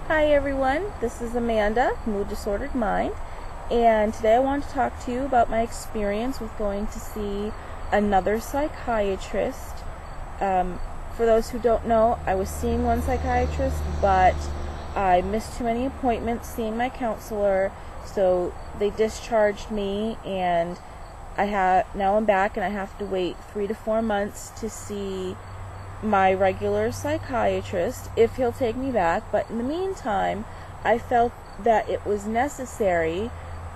Hi everyone, this is Amanda, Mood Disordered Mind, and today I want to talk to you about my experience with going to see another psychiatrist. For those who don't know, I was seeing one psychiatrist, but I missed too many appointments seeing my counselor, so they discharged me, and now I'm back and I have to wait 3 to 4 months to see my regular psychiatrist if he'll take me back. But in the meantime, I felt that it was necessary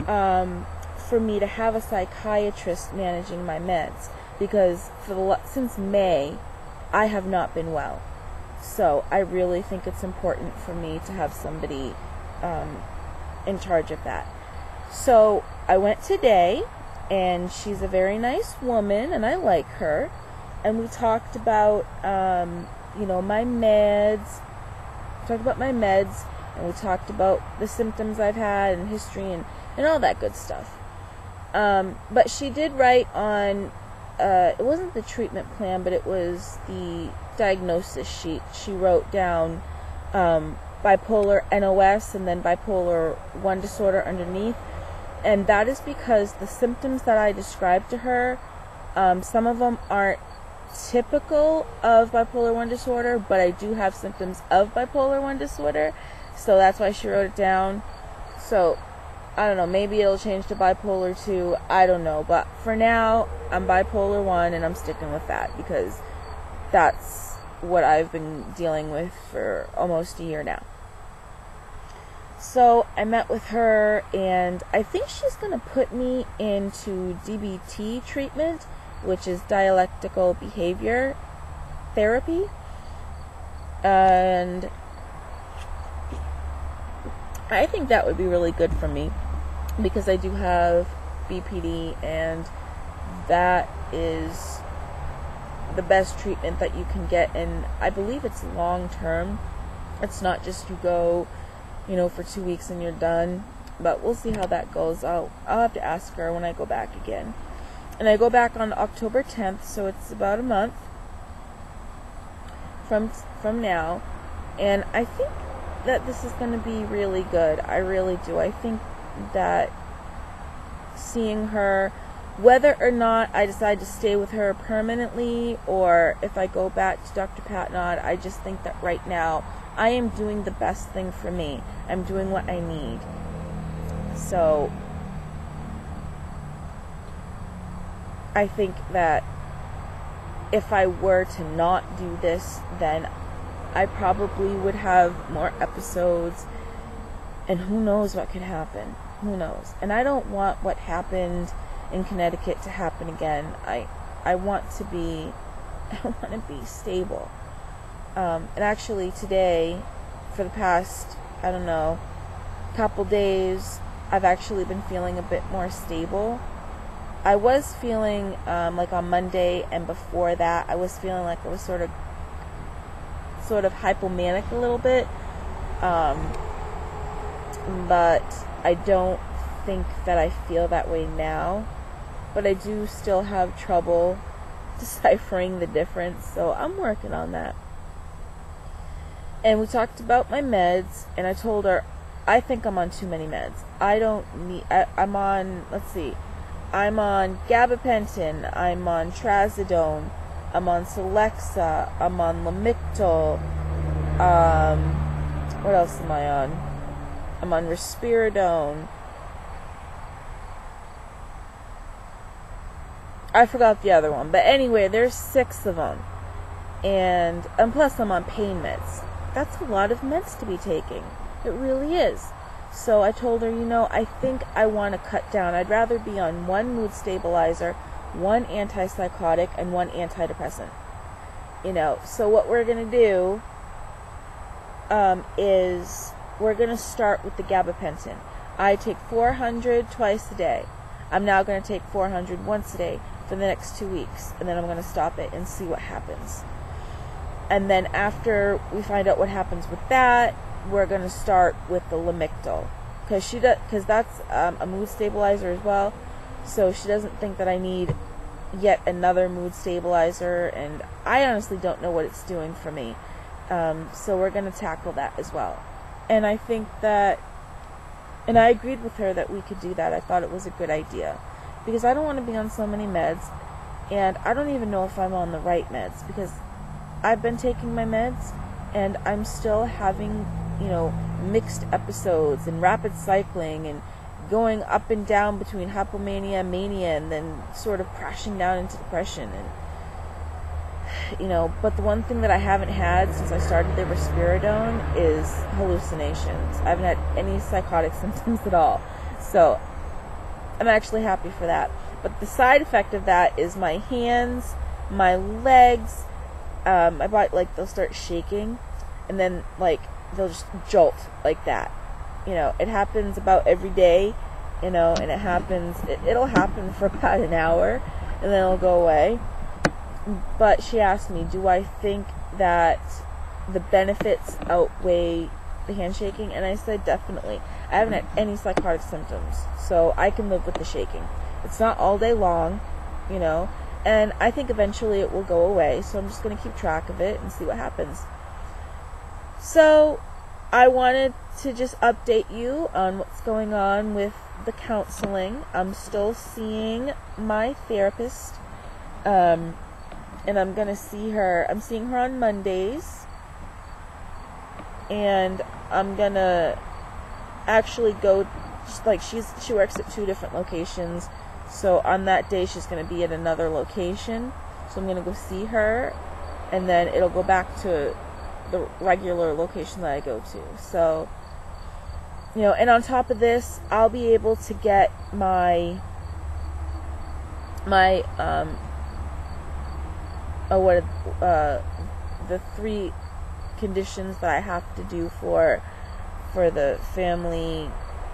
for me to have a psychiatrist managing my meds, because since May I have not been well. So I really think it's important for me to have somebody in charge of that. So I went today, and she's a very nice woman and I like her. And we talked about, my meds. We talked about my meds, and we talked about the symptoms I've had and history and all that good stuff. But she did write on, it wasn't the treatment plan, but it was the diagnosis sheet. She wrote down bipolar NOS and then bipolar 1 disorder underneath. And that is because the symptoms that I described to her, some of them aren't typical of bipolar 1 disorder, but I do have symptoms of bipolar 1 disorder, so that's why she wrote it down. So I don't know, maybe it'll change to bipolar 2, I don't know, but for now I'm bipolar 1 and I'm sticking with that because that's what I've been dealing with for almost a year now. So I met with her, and I think she's going to put me into DBT treatment, which is dialectical behavior therapy. And I think that would be really good for me because I do have BPD, and that is the best treatment that you can get, and I believe it's long term. It's not just you go, for 2 weeks and you're done, but we'll see how that goes. I'll have to ask her when I go back again. And I go back on October 10th, so it's about a month from now. And I think that this is going to be really good. I really do. I think that seeing her, whether or not I decide to stay with her permanently or if I go back to Dr. Patnod, I just think that right now I am doing the best thing for me. I'm doing what I need. So I think that if I were to not do this, then I probably would have more episodes, and who knows what could happen. Who knows? And I don't want what happened in Connecticut to happen again. I want to be stable. And actually today, for the past, couple days, I've actually been feeling a bit more stable. I was feeling like on Monday and before that, I was feeling like I was sort of hypomanic a little bit, but I don't think that I feel that way now. But I do still have trouble deciphering the difference, so I'm working on that. And we talked about my meds, and I told her I think I'm on too many meds. I'm on, I'm on gabapentin, I'm on trazodone, I'm on Celexa, I'm on Lamictal, what else am I on? I'm on risperidone. I forgot the other one, but anyway, there's 6 of them. And plus I'm on pain meds. That's a lot of meds to be taking. It really is. So I told her, I think I want to cut down. I'd rather be on 1 mood stabilizer, 1 antipsychotic, and 1 antidepressant. So what we're going to do is we're going to start with the gabapentin. I take 400 twice a day. I'm now going to take 400 once a day for the next 2 weeks, and then I'm going to stop it and see what happens. And then after we find out what happens with that, we're going to start with the Lamictal, because that's a mood stabilizer as well. So she doesn't think that I need yet another mood stabilizer, and I honestly don't know what it's doing for me. So we're going to tackle that as well. And I think that, and I agreed with her that we could do that. I thought it was a good idea. Because I don't want to be on so many meds, and I don't even know if I'm on the right meds, because I've been taking my meds, and I'm still having, mixed episodes, and rapid cycling, and going up and down between hypomania, mania, and then sort of crashing down into depression. And but the one thing that I haven't had since I started the risperidone is hallucinations. I haven't had any psychotic symptoms at all. So I'm actually happy for that. But the side effect of that is my hands, my legs, my body, they'll start shaking, and then, they'll just jolt like that. It happens about every day, and it'll happen for about an hour, and then it'll go away. But she asked me, do I think that the benefits outweigh the handshaking? And I said, definitely. I haven't had any psychotic symptoms, so I can live with the shaking. It's not all day long, and I think eventually it will go away, so I'm just going to keep track of it and see what happens. So I wanted to just update you on what's going on with the counseling. I'm still seeing my therapist, and I'm going to see her. I'm seeing her on Mondays, and I'm going to actually go, she works at 2 different locations, so on that day she's going to be at another location, so I'm going to go see her, and then it'll go back to the regular location that I go to. So, and on top of this, I'll be able to get the 3 conditions that I have to do for the family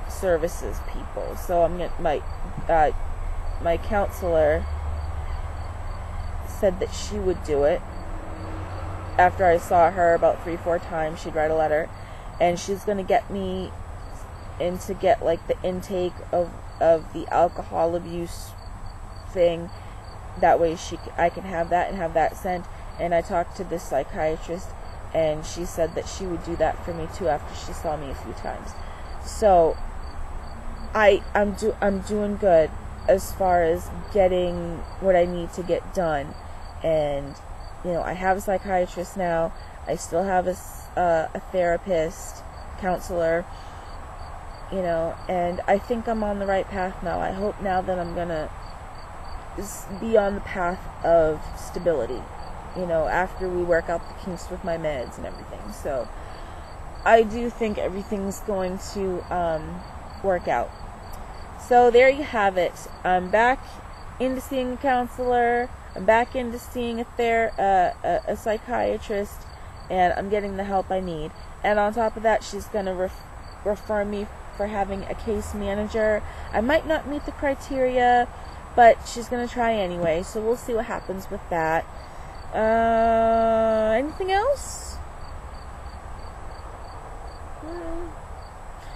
services people. So I'm gonna, my counselor said that she would do it. After I saw her about 3-4 times, she'd write a letter, and she's gonna get me in to get the intake of the alcohol abuse thing. That way I can have that and have that sent. And I talked to this psychiatrist, and she said that she would do that for me too after she saw me a few times. So I'm doing good as far as getting what I need to get done. And I have a psychiatrist now. I still have a therapist, counselor, and I think I'm on the right path now. I hope now that I'm gonna be on the path of stability, after we work out the kinks with my meds and everything. So I do think everything's going to work out. So there you have it. I'm back into seeing a counselor. I'm back into seeing a psychiatrist, and I'm getting the help I need. And on top of that, she's going to refer me for having a case manager. I might not meet the criteria, but she's going to try anyway, so we'll see what happens with that. Anything else?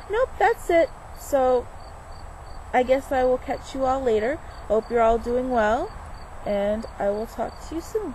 Nope, that's it. So I guess I will catch you all later. Hope you're all doing well, and I will talk to you soon.